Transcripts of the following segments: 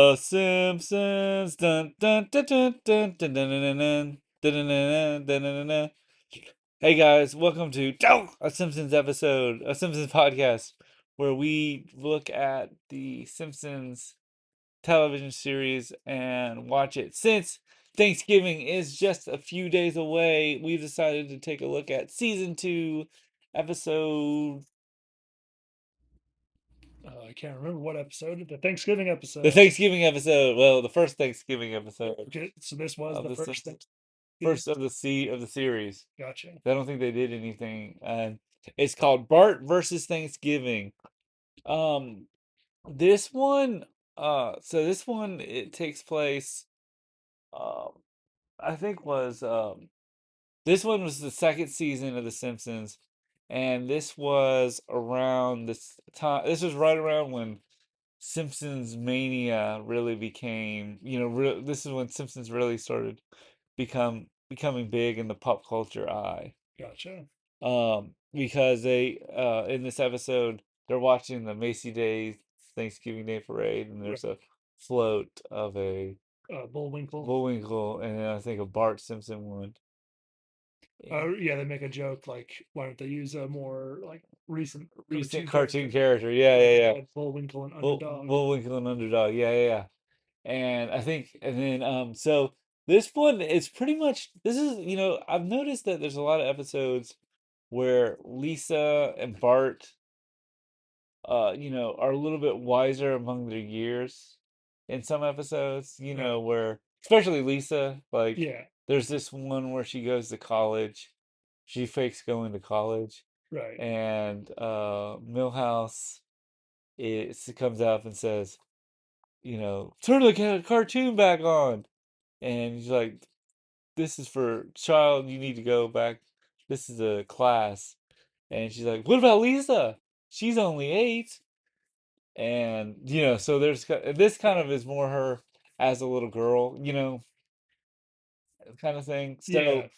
The Simpsons. Dun dun dun dun dun dun dun dun dun dun dun dun dun dun dun. Hey guys, welcome to a Simpsons episode, a Simpsons podcast, where we look at the Simpsons television series and watch it. Since Thanksgiving is just a few days away, we've decided to take a look at season two, episode I can't remember what episode. The Thanksgiving the episode. Thanksgiving episode. Well, the first Thanksgiving episode Okay, so this was of the the first Simpsons. Thanksgiving. First of the series. Gotcha. I don't think they did anything. It's called Bart versus Thanksgiving. Um, this one, so this one it takes place. Um, I think was this one was the second season of The Simpsons, and this was around this time. This was right around when Simpsons mania really became. This is when Simpsons really started becoming big in the pop culture eye. Gotcha. Because they in this episode they're watching the Macy Day Thanksgiving Day parade, and there's Right. a float of a Bullwinkle. Bullwinkle, and then I think a Bart Simpson one. Yeah. Yeah, they make a joke like, why don't they use a more like recent Recent cartoon cartoon character? character, yeah, Like yeah, they yeah. called Bullwinkle an underdog. Bullwinkle and Underdog, yeah, yeah, yeah. And I think, and then so this one is pretty much this is I've noticed that there's a lot of episodes where Lisa and Bart are a little bit wiser among their years in some episodes, Right. where especially Lisa, like Yeah. there's this one where she goes to college. She fakes going to college, Right. and Milhouse comes up and says, turn the cartoon back on. And he's like, this is for child, you need to go back. This is a class. And she's like, what about Lisa? She's only 8. And so this kind of Right. is more her as a little girl, kind of thing. Yeah. So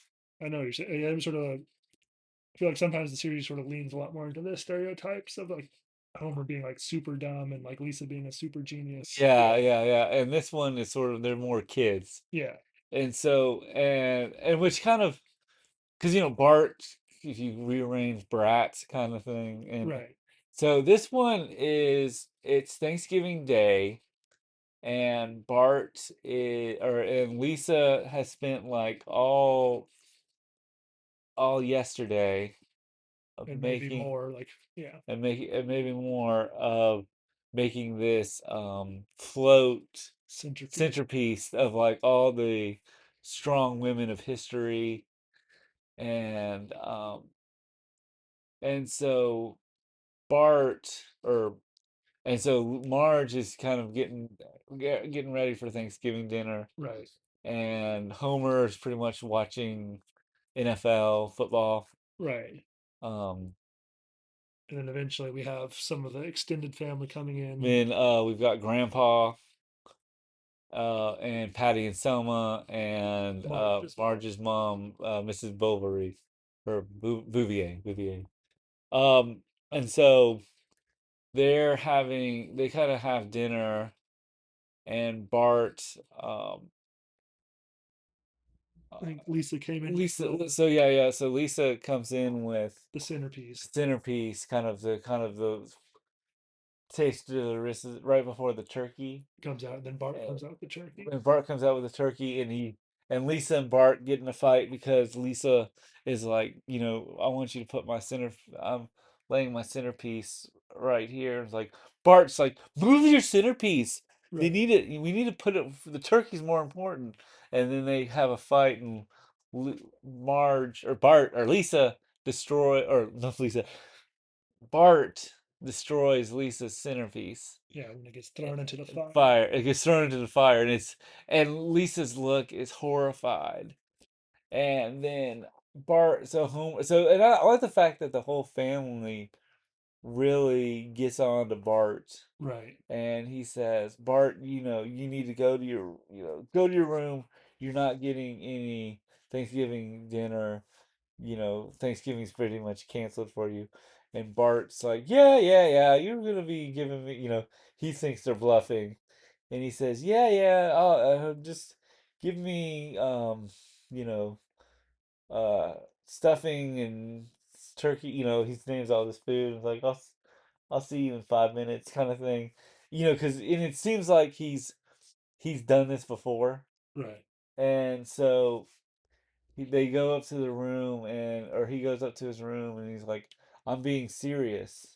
I know what you're saying. Yeah, I'm sort of. I feel like sometimes the series sort of leans a lot more into the stereotypes of like Homer being like super dumb and like Lisa being a super genius. yeah, Yeah. yeah, yeah. And this one is sort of they're more kids. Yeah. And so and which kind of because Bart, if you rearrange Bratz kind of thing. And Right. so this one it's Thanksgiving Day, and and Lisa has spent like all yesterday of And maybe making more like, yeah, and maybe more of making this float centerpiece. centerpiece of like all the strong women of history. And um and so Bart or and so Marge is kind of getting ready for Thanksgiving dinner, Right. and Homer is pretty much watching NFL football. Right. um And then eventually we have some of the extended family coming in. then we've got Grandpa, and Patty and Selma, and Marge's mom. Marge's mom, Mrs. Bovary, or Bouvier. And so they kind of have dinner, and Bart, um, I uh, think Lisa came in with Lisa, so yeah, yeah, so Lisa comes in with the centerpiece. centerpiece, kind of the taste of the right before the turkey. Comes out, and then Bart Uh, comes out with the turkey. when Bart comes out with the turkey, and Lisa and Bart get in a fight because Lisa is like, I want you to put I'm laying my centerpiece right here. It's like Bart's like, move your centerpiece. They Right. need it. We need to put it. The turkey's more important. And then they have a fight, and Marge or Bart or Lisa destroy or not Lisa. Bart destroys Lisa's centerpiece. Yeah, when it gets thrown into the fire. Fire. It gets thrown into the fire, and Lisa's look is horrified. And then and I like the fact that the whole family really gets on to Bart, Right. and he says, Bart, you need to go to your room. You're not getting any Thanksgiving dinner. Thanksgiving's pretty much canceled for you. And Bart's like, yeah, yeah, yeah, you're gonna be giving me, he thinks they're bluffing. and he says, "Yeah, yeah, just give me you know, uh, stuffing and turkey." He names all this food. And like, I'll see you in 5 minutes, kind of thing. Because and it seems like he's done this before, Right. and so they go up to the room, or he goes up to his room, and he's like, "I'm being serious."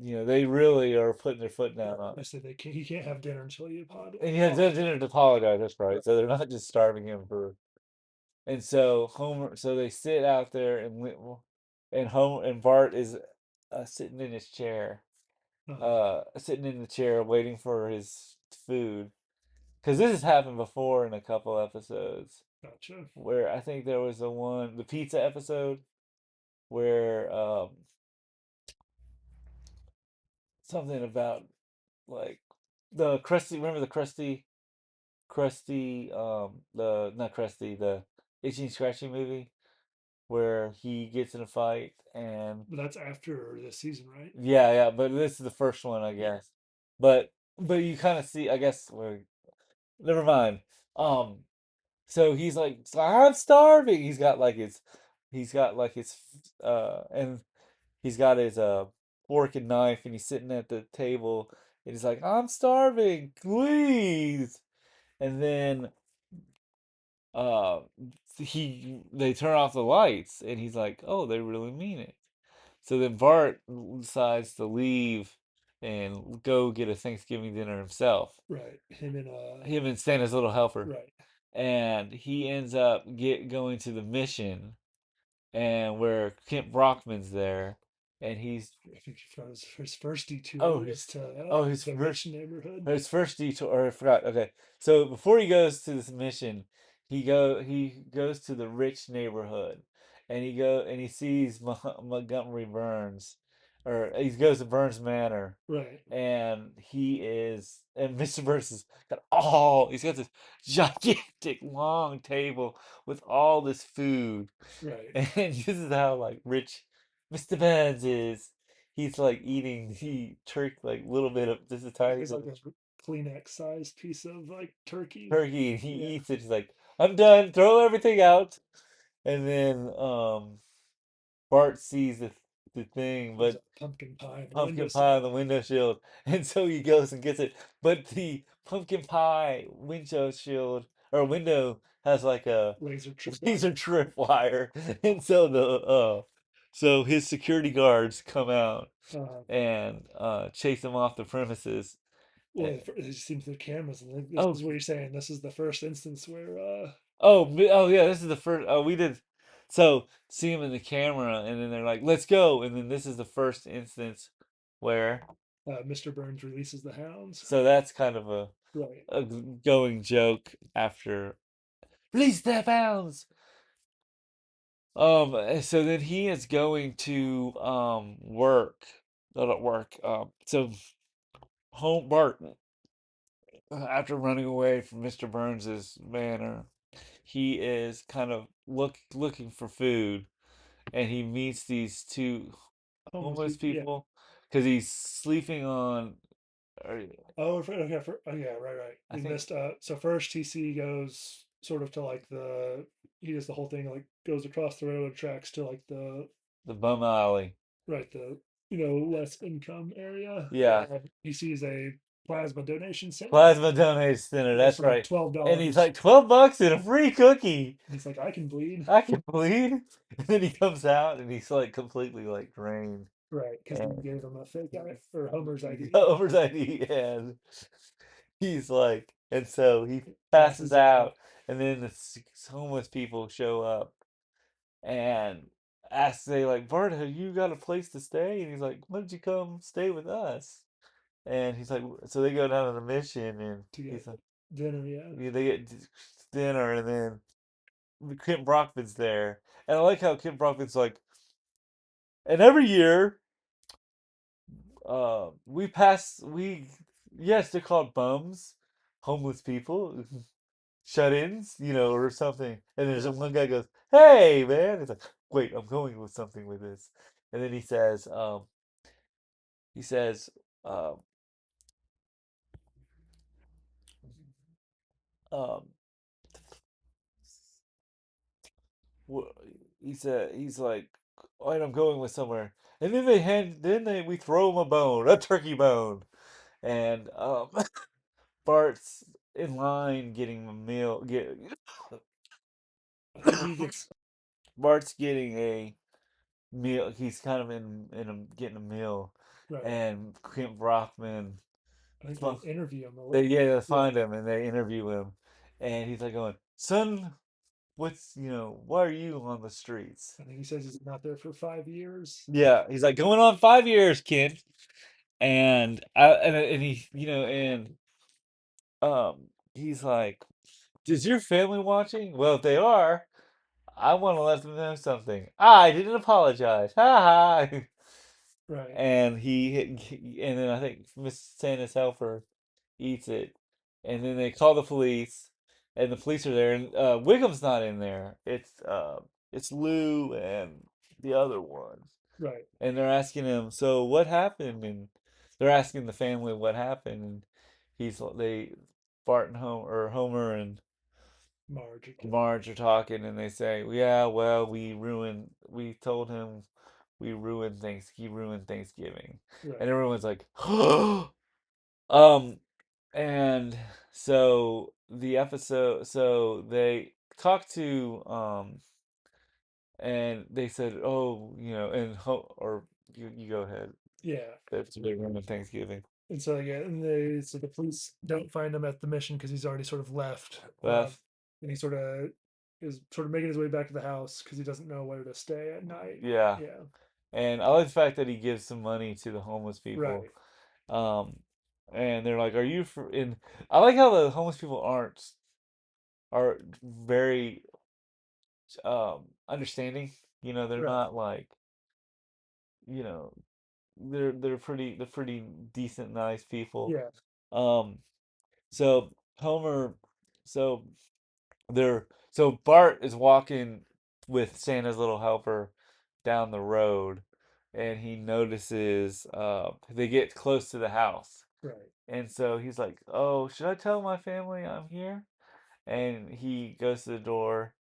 They really are putting their foot down on They it. said he can't have dinner until you And he has dinner to apologize. That's right. Right. So they're not just starving him for. And so so they sit out there, and Bart is sitting in his chair, sitting in the chair waiting for his food. Because this has happened before in a couple episodes, Gotcha. where I think there was the pizza episode, where something about like the crusty. Remember the crusty, the not crusty, the itchy and scratchy movie, where he gets in a fight, and But that's after this season, right? yeah, yeah, but this is the first one, I guess. But you kind of see, I guess. Well, never mind. Um, so he's like, "So I'm starving." And he's got his fork and knife, and he's sitting at the table, and he's like, "I'm starving, please." And then uh they turn off the lights, and he's like, "Oh, they really mean it." So then Bart decides to leave and go get a Thanksgiving dinner himself. Right. Him and Him and Santa's little helper. right. And he ends up going to the mission, and where Kent Brockman's there, and he's I think for his first oh detour was his to oh his the first rich neighborhood. his first detour, or I forgot. Okay, so before he goes to this mission, he goes to the rich neighborhood, and he sees Montgomery Burns, or he goes to Burns Manor, Right. and Mr. Burns he's got this gigantic long table with all this food, Right. and this is how like rich Mr. Burns is. He's like eating the turkey, like little bit of this is tiny It's like little this Kleenex sized piece of like turkey. turkey, and he Yeah. eats it. He's like, "I'm done. Throw everything out." And then Bart sees the thing, There's but a pumpkin pie in the pumpkin pie on the windowsill. window shield, and so he goes and gets it. But the pumpkin pie window shield or window has like a Laser trip laser wire. trip wire, and so his security guards come out Uh, and chase him off the premises. well, Eh, they seem to the cameras, and this Oh, is what you're saying. This is the first instance where oh yeah, this is the first. Oh, we did. So see him in the camera, and then they're like, "Let's go!" And then this is the first instance where. Mr. Burns releases the hounds. So that's kind of Right. a going joke after release their pounds. So then he is going to work. Not at work. So home Bart, after running away from Mr. Burns's manor, he is kind of looking for food, and he meets these two Homeless homeless people. Yeah. people because he's sleeping on. Or, Oh, okay. Oh, yeah. Right. Right. I We think missed. So first, TC goes sort of to like the. He does the whole thing, like goes across the railroad tracks to like the the bum alley. right the less income area, Yeah, and he sees a plasma donation center. Plasma Donate Center, Goes that's for like right. twelve And he's dollars. like, $12 and a free cookie. He's like, I can bleed. I can bleed. And then he comes out, and he's like completely like drained. Right, because he And gave him a fake or Homer's ID. over that he has. He's like, and so he passes Passes out. out, and then the homeless people show up and say like, "Bart, have you got a place to stay?" And he's like, "Why don't you come stay with us?" And he's like, so they go down on a mission, and To get he's like, dinner. Yeah. yeah, they get dinner, and then Kent Brockman's there, and I like how Kent Brockman's like, and every year, we yes, they're called bums, homeless people, shut-ins, or something, and there's one guy goes, "Hey, man," it's like, wait, I'm going with something with this, and then he says, um, um, wh- he said he's like, "All right, I'm going with somewhere." And then we throw him a bone, a turkey bone, and Bart's in line getting a meal. I think he gets Bart's getting a meal. He's kind of getting a meal, right. and Kent Brockman, I think they fu- interview him a they little bit. yeah they Yeah, find him and they interview him, and he's like going, "Son, why are you on the streets?" I think he says he's not there for 5 years. Yeah, he's like going on 5 years, Kent, and he he's like, "Is your family watching? Well, if they are, I want to let them know something. I didn't apologize. Ha ha." Right, And and then I think Miss Santa's helper eats it, and then they call the police, and the police are there, and Wiggum's not in there. It's Lou and the other ones, right. and they're asking him, "So what happened?" And they're asking the family what happened, and they Bart and Homer and Marge again. Marge are talking, and they say, "Yeah, well, we told him he ruined Thanksgiving," and Right. everyone's like, um, and so they talked to and they said, "Oh, or you go ahead. Yeah. That's they ruined Thanksgiving." And so yeah, so the police don't find him at the mission because he's already sort of left. Left, And he sort of is sort of making his way back to the house because he doesn't know where to stay at night. yeah, Yeah. and I like the fact that he gives some money to the homeless people. Right. Um, and they're like, "Are you for?" And I like how the homeless people are very understanding. They're Right. not like you know they're pretty decent, nice people. Yeah. Um, so Homer, so so Bart is walking with Santa's little helper down the road, and he notices they get close to the house. Right. And so he's like, "Oh, should I tell my family I'm here?" And he goes to the door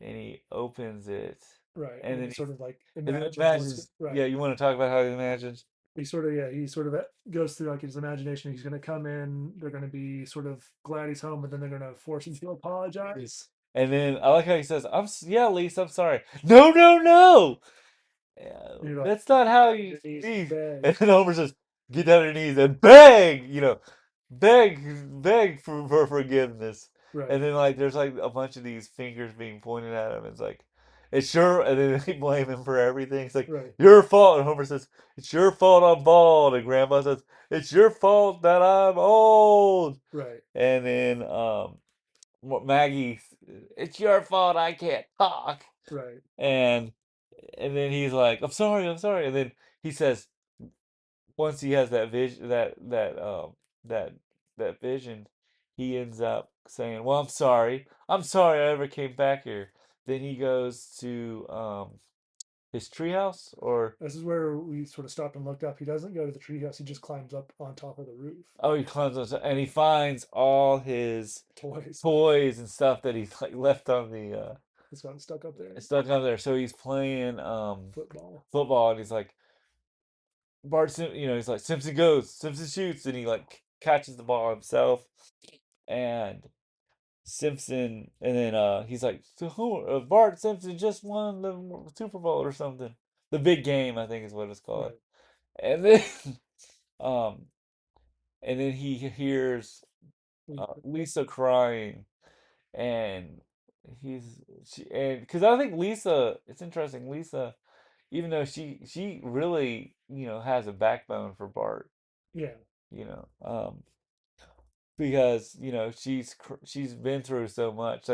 and he opens it. Right. And And then then he sort of like and then imagines imagines, yeah, right. you want to talk about how he imagines? He sort of yeah he sort of goes through like his imagination. He's going to come in. They're going to be sort of glad he's home, but then they're going to force him to apologize. And then I like how he says, yeah, Lisa, I'm sorry." "No, no, no. And you're like, That's not how down on you your knees and speak." beg. And then Homer says, "Get down on your knees and beg, beg for forgiveness." Right. And then like there's like a bunch of these fingers being pointed at him. It's like, "It's sure," and then they blame him for everything. It's like, Right. "Your fault." And Homer says, "It's your fault I'm bald." And Grandpa says, "It's your fault that I'm old." Right. And then Maggie, "It's your fault I can't talk." Right. And and then he's like, "I'm sorry, I'm sorry." And then he says, once he has that vision, that that vision, he ends up saying, "Well, I'm sorry I ever came back here." Then he goes to his treehouse, or This is where we sort of stopped and looked up. He doesn't go to the treehouse. He just climbs up on top of the roof. oh, he climbs on, and he finds all his Toys. toys and stuff that he like left on the It's gotten stuck up there. stuck on there. So he's playing Football. football, and he's like, he's like, "Simpson goes, Simpson shoots," and he like catches the ball himself, and and then he's like, "So who? Bart Simpson just won the Super Bowl or something, the big game, I think is what it's called." Right. And then um, and then he hears Lisa crying, and because I think Lisa, it's interesting, Lisa, even though she really has a backbone for Bart, Yeah. you know, because she's been through so much.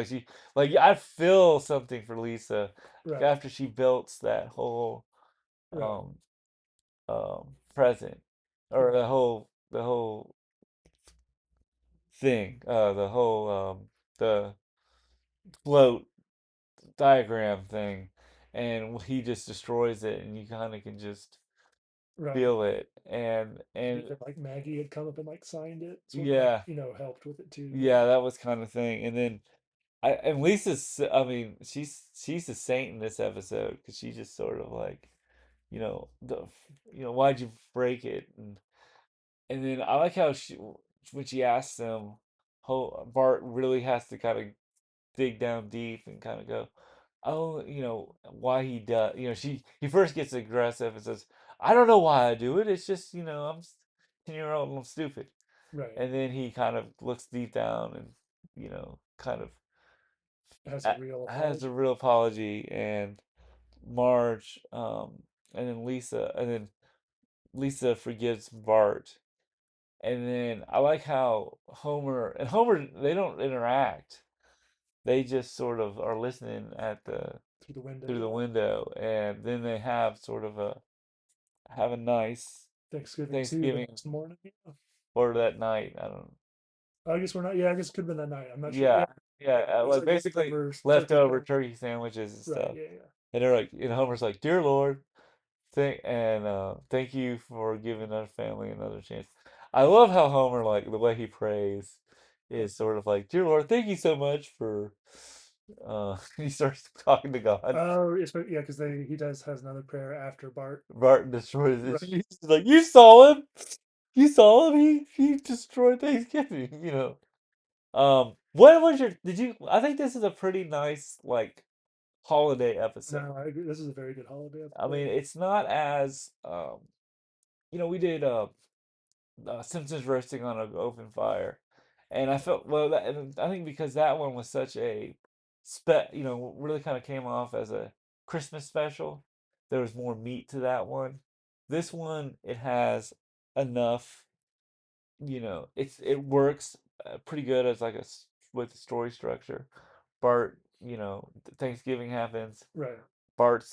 Like I feel something for Lisa Right. after she built that whole Right. um present, or Right. the whole thing, the whole the float diagram thing, and he just destroys it, and you kind of can just right. feel it, And and even like Maggie had come up and like signed it, sort of like yeah, helped with it too. yeah, that was kind of thing. And then and Lisa's, I mean, she's a saint in this episode because she just sort of like, you know, why'd you break it? And then I like how when she asks him, Bart really has to kind of dig down deep and kind of go, oh, why he does. He first gets aggressive and says, I don't know why I do it. It's just, I'm 10-year-old and I'm stupid. Right. And then he kind of looks deep down and, kind of It has a real has a apology. real apology. And Marge, and then Lisa forgives Bart. And then I like how Homer, they don't interact. They just sort of are listening Through the window, through the yeah. window, and then they have sort of have a nice Thanksgiving too the Thanksgiving next morning. Yeah. or that night. I don't. I guess we're not. Yeah, I guess it could have been that night. I'm not sure. Yeah, Yeah, yeah. it's Like like basically leftovers, turkey leftover sandwich. turkey sandwiches and Right. stuff. Yeah. Yeah. And they're like, Homer's like, "Dear Lord, thank you for giving our family another chance." I love how Homer, like the way he prays is sort of like, "Dear Lord, thank you so much for." He starts talking to God. Oh, yeah, because they he does has another prayer after Bart. Martin destroys it. Right. He's like, "You saw him. You saw him. He destroyed Thanksgiving." What was your? Did you? I think this is a pretty nice like holiday episode. No, I agree. This is a very good holiday I mean, episode. it's not as we did Simpsons roasting on an open fire, and I felt well. And I think because that one was such a really kind of came off as a Christmas special. There was more meat to that one. This one, it has enough. It works pretty good as like with the story structure. Bart, Thanksgiving happens. Right. Bart,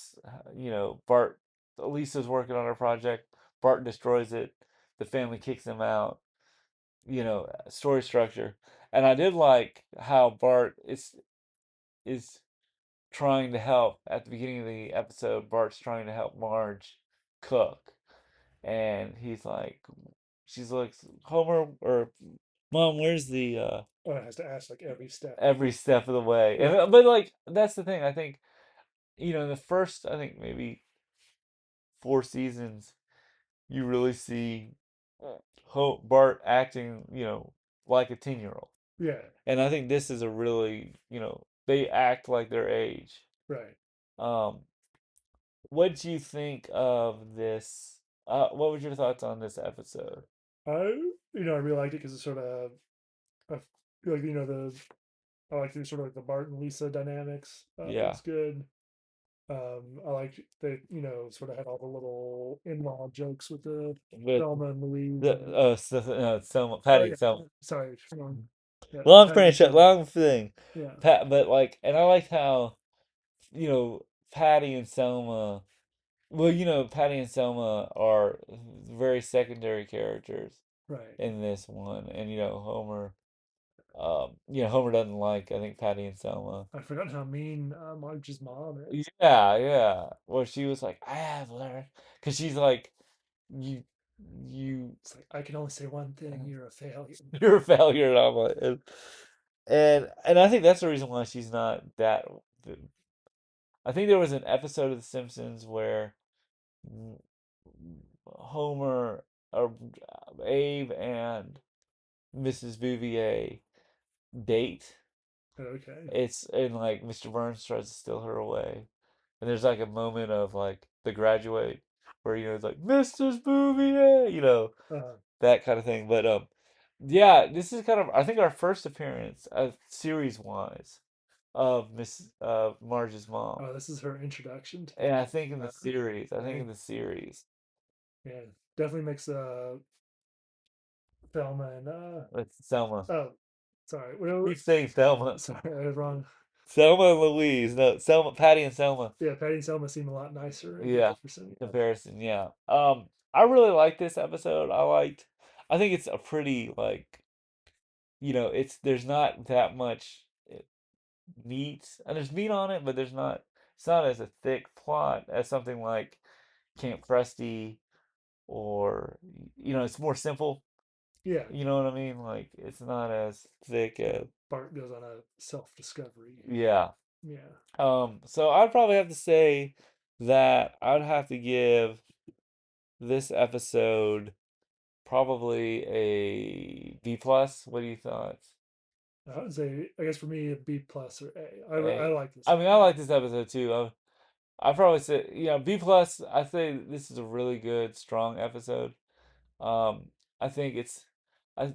Lisa's working on her project. Bart destroys it. The family kicks him out. Story structure. And I did like how Bart is trying to help at the beginning of the episode. Bart's trying to help Marge cook, and she's like, Homer or Mom, where's the Oh, it has to ask like every step. every step of the way? And Right. but like that's the thing. I think in the first, I think maybe 4 seasons, you really see Bart acting, like a 10-year-old. Yeah. And I think this is a really, they act like their age. Right. Um, what do you think of this? What was your thoughts on this episode? I I really liked it because it's sort of I feel like the I like the sort of like the Bart and Lisa dynamics. Yeah, It's good. I like they sort of had all the little in-law jokes with the with Thelma and Louise the and Selma, oh Patty and yeah, Selma. sorry, wrong. Yeah, Long Patty and franchise, Selma. long thing. Yeah, But like, and I liked how, you know, Patty and Selma. Well, Patty and Selma are very secondary characters right. in this one, and Homer doesn't like, I think, Patty and Selma. I forgot how mean Marge's mom is. Yeah, yeah. Well, she was like, I have learned, because she's like, you, you, It's like I can only say one thing: you're a failure. you're a failure, and I'm like, and I think that's the reason why she's not that. I think there was an episode of The Simpsons where Homer, or Abe, and Mrs. Bouvier date. Okay. It's and like Mr. Burns tries to steal her away, and there's like a moment of like The Graduate where it's like Mrs. Bouvier, that kind of thing. But yeah, this is kind of I think our first appearance series wise of Miss Marge's mom. Oh, this is her introduction to And I think in the Marge. series, Dang. Yeah, definitely makes Thelma and It's Selma. oh, sorry. Keep saying Selma. Sorry, I was wrong. Selma and Louise. No, Selma, Patty and Selma. Yeah, Patty and Selma seem a lot nicer in Yeah, comparison. Yeah. comparison. Yeah. I really like this episode. I think it's a pretty like, there's not that much meat, and there's meat on it, but it's not as a thick plot as something like Camp Krusty or it's more simple. Yeah. You know what I mean? Like it's not as thick Yeah. as Bart goes on a self discovery. yeah. Yeah. So I'd probably have to say that I'd have to give this episode probably a B plus. What do you thought? I would say, I guess for me, a B plus or A. I A. like this I one. mean, I like this episode too. I probably say, B plus. I say this is a really good, strong episode. Um, I think it's, I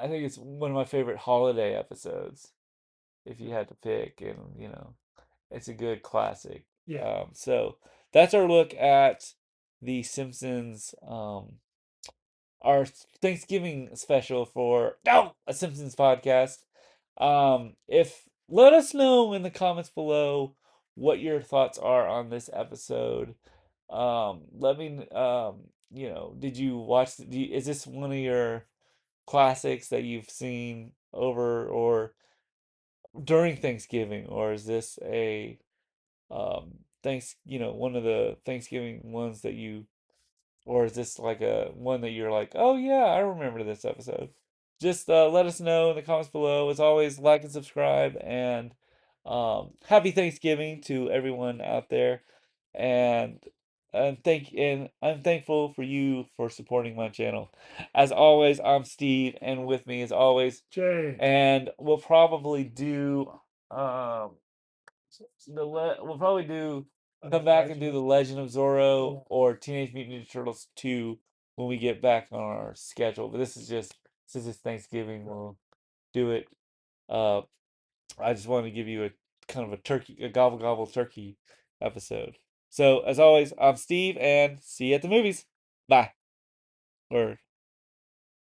think it's one of my favorite holiday episodes. If you had to pick, and it's a good classic. Yeah. So that's our look at the Simpsons. Our Thanksgiving special for a Simpsons podcast. If let us know in the comments below what your thoughts are on this episode. Let me did you watch is this one of your classics that you've seen over or during Thanksgiving, or is this a one of the Thanksgiving ones that you or is this like a one that you're like, oh yeah, I remember this episode? Just let us know in the comments below. As always, like and subscribe, and happy Thanksgiving to everyone out there. And and I'm thankful for you for supporting my channel. As always, I'm Steve, and with me as always, Jay. and we'll probably do um we'll probably do come back and do the Legend of Zorro Yeah. or Teenage Mutant Ninja Turtles 2 when we get back on our schedule. But this is just since it's Thanksgiving, Right. we'll do it. Uh, I just wanted to give you a kind of a gobble gobble turkey episode. So as always, I'm Steve, and see you at the movies. Bye. Or